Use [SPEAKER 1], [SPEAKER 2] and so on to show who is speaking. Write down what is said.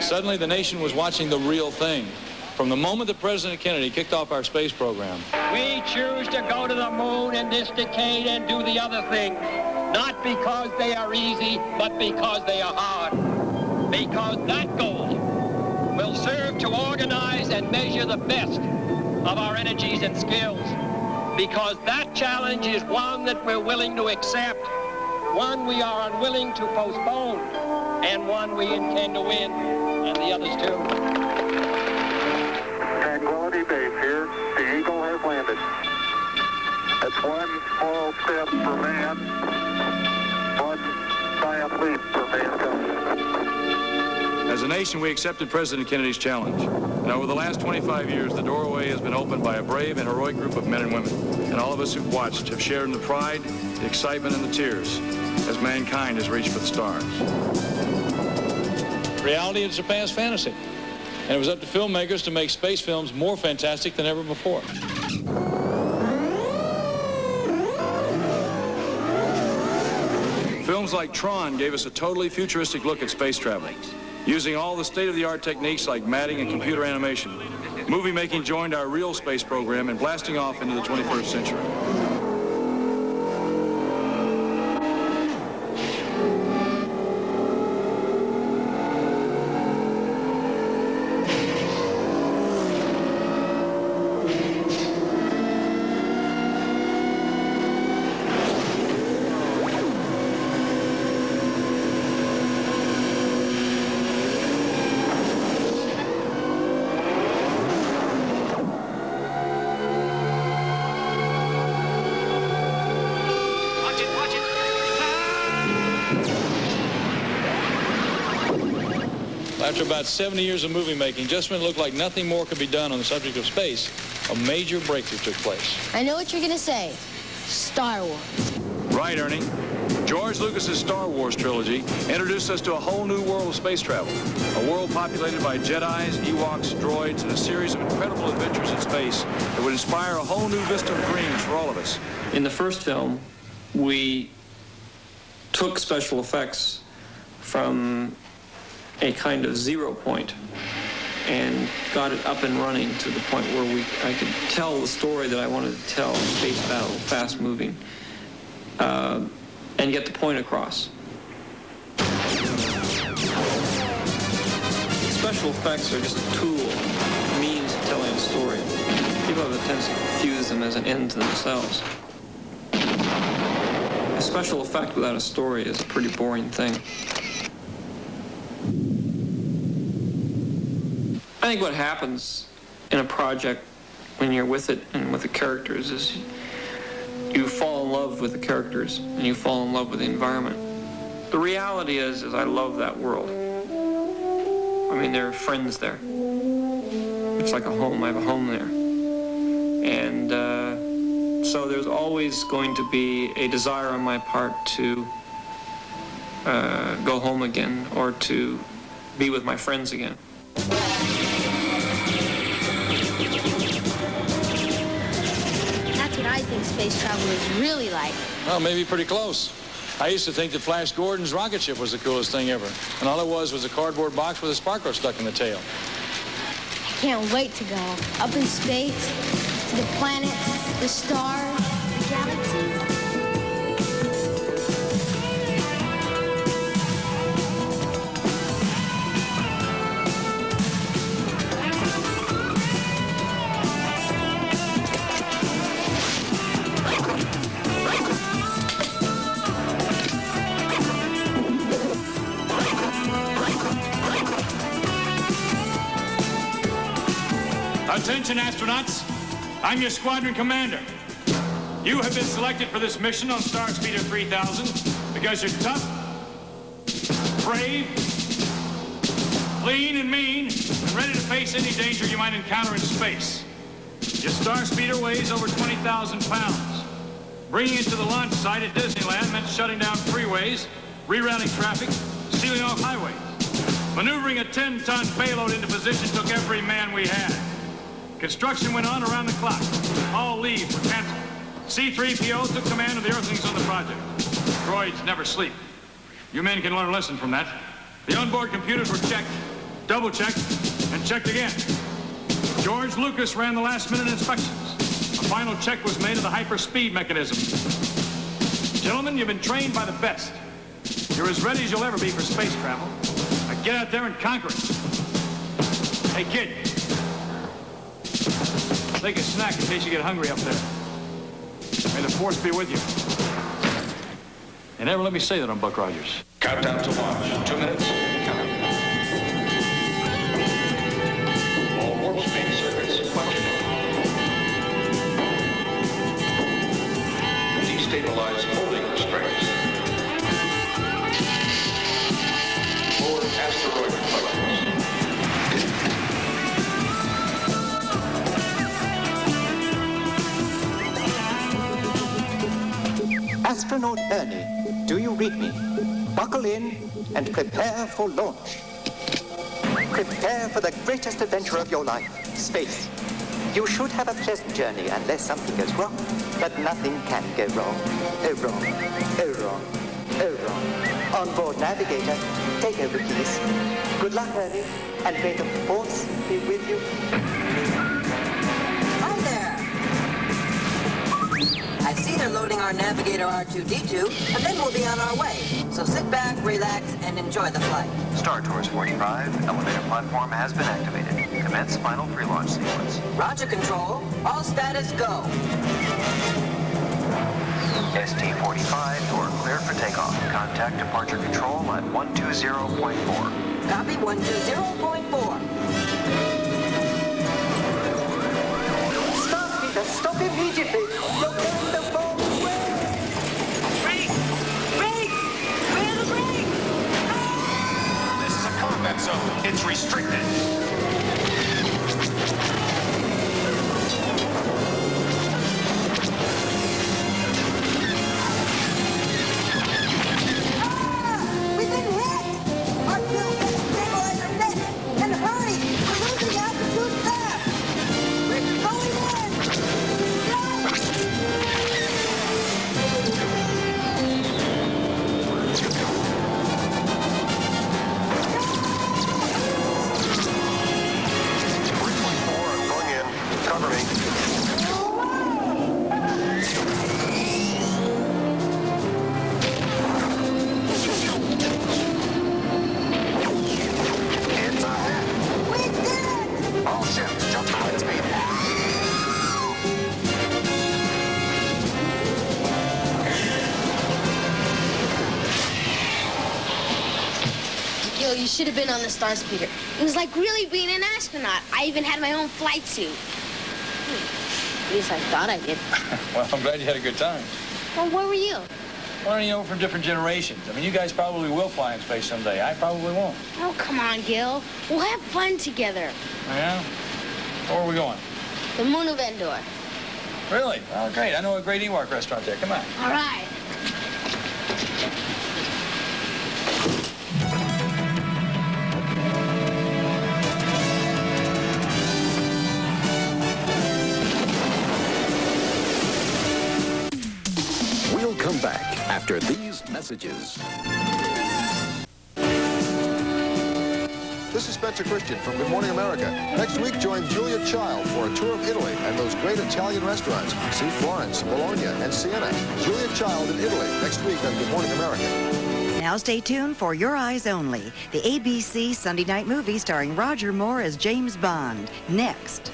[SPEAKER 1] Suddenly, the nation was watching the real thing. From the moment that President Kennedy kicked off our space program.
[SPEAKER 2] We choose to go to the moon in this decade and do the other thing, not because they are easy, but because they are hard. Because that goal will serve to organize and measure the best of our energies and skills. Because that challenge is one that we're willing to accept, one we are unwilling to postpone, and one we intend to win, and the others too.
[SPEAKER 3] Tranquility Base here. The Eagle has landed. That's one small step for man, one giant leap for mankind.
[SPEAKER 1] As a nation, we accepted President Kennedy's challenge. And over the last 25 years, the doorway has been opened by a brave and heroic group of men and women. And all of us who've watched have shared in the pride, the excitement, and the tears as mankind has reached for the stars. Reality had surpassed fantasy. And it was up to filmmakers to make space films more fantastic than ever before. Films like Tron gave us a totally futuristic look at space travel. Using all the state-of-the-art techniques like matting and computer animation, movie making joined our real space program and blasting off into the 21st century. After about 70 years of movie making, just when it looked like nothing more could be done on the subject of space, a major breakthrough took place.
[SPEAKER 4] I know what you're going to say. Star Wars.
[SPEAKER 1] Right, Ernie. George Lucas's Star Wars trilogy introduced us to a whole new world of space travel. A world populated by Jedis, Ewoks, droids, and a series of incredible adventures in space that would inspire a whole new vista of dreams for all of us.
[SPEAKER 5] In the first film, we took special effects from a kind of 0 point and got it up and running to the point where I could tell the story that I wanted to tell, space battle, fast moving, and get the point across. Special effects are just a tool, a means of telling a story. People have a tendency to confuse them as an end to themselves. A special effect without a story is a pretty boring thing. I think what happens in a project when you're with it and with the characters is you fall in love with the characters and you fall in love with the environment. The reality is I love that world. I mean, there are friends there. It's like a home. I have a home there. And so there's always going to be a desire on my part to go home again or to be with my friends again.
[SPEAKER 4] I think space travel is really like.
[SPEAKER 1] Well, maybe pretty close. I used to think that Flash Gordon's rocket ship was the coolest thing ever. And all it was a cardboard box with a sparkler stuck in the tail.
[SPEAKER 4] I can't wait to go up in space, to the planets, the stars, the galaxies.
[SPEAKER 6] Attention, astronauts. I'm your squadron commander. You have been selected for this mission on Star Speeder 3000 because you're tough, brave, clean and mean, and ready to face any danger you might encounter in space. Your Star Speeder weighs over 20,000 pounds. Bringing it to the launch site at Disneyland meant shutting down freeways, rerouting traffic, sealing off highways. Maneuvering a 10-ton payload into position took every man we had. Construction went on around the clock. All leaves were canceled. C-3PO took command of the Earthlings on the project. Droids never sleep. You men can learn a lesson from that. The onboard computers were checked. double-checked, and checked again. George Lucas ran the last-minute inspections. A final check was made of the hyperspeed mechanism. Gentlemen, you've been trained by the best. You're as ready as you'll ever be for space travel. Now get out there and conquer it. Hey, kid. Take a snack in case you get hungry up there. May the force be with you. And never let me say that on Buck Rogers.
[SPEAKER 7] Countdown to launch. 2 minutes. Count. All warp speed circuits functioning. Destabilize holding restraints. Forward asteroid deflectors.
[SPEAKER 8] Astronaut Ernie, do you read me? Buckle in and prepare for launch. Prepare for the greatest adventure of your life, space. You should have a pleasant journey unless something goes wrong. But nothing can go wrong. Oh, wrong. Oh, wrong. Oh, wrong. On board navigator, take over, please. Good luck, Ernie, and may the force be with you.
[SPEAKER 9] Hi there. I see they're loading our navigator R2-D2, and then we'll be on our way. So sit back, relax, and enjoy the flight.
[SPEAKER 10] Star Tours 45, elevator platform has been activated. Commence final pre-launch sequence.
[SPEAKER 9] Roger, Control. All status go.
[SPEAKER 10] ST-45, door clear for takeoff. Contact departure control at 120.4.
[SPEAKER 9] Copy 120.4.
[SPEAKER 8] Stop, Peter! Stop immediately! You're going the wrong way!
[SPEAKER 9] Brake! Brake! Where are the brakes?
[SPEAKER 7] This is a combat zone. It's restricted.
[SPEAKER 9] We've been hit! Our fuel tank stabilizer net! And hurry! We're losing altitude fast! We're going in! No!
[SPEAKER 7] Cover me. It's ahead.
[SPEAKER 9] We did it!
[SPEAKER 7] All ships jump to light speed.
[SPEAKER 4] Gil, you should have been on the Star Speeder. It was like really being an astronaut. I even had my own flight suit. At least I thought I did.
[SPEAKER 11] Well, I'm glad you had a good time.
[SPEAKER 4] Well, where were you?
[SPEAKER 11] Well, you know, from different generations. I mean, you guys probably will fly in space someday. I probably won't.
[SPEAKER 4] Oh, come on, Gil. We'll have fun together.
[SPEAKER 11] Yeah? Where are we going?
[SPEAKER 4] The moon of Endor.
[SPEAKER 11] Really? Oh, great. I know a great Ewok restaurant there. Come on.
[SPEAKER 4] All right.
[SPEAKER 12] We'll come back after these messages.
[SPEAKER 13] This is Spencer Christian from Good Morning America. Next week, join Julia Child for a tour of Italy and those great Italian restaurants. See Florence, Bologna, and Siena. Julia Child in Italy next week on Good Morning America.
[SPEAKER 14] Now stay tuned for Your Eyes Only, the ABC Sunday night movie starring Roger Moore as James Bond. Next.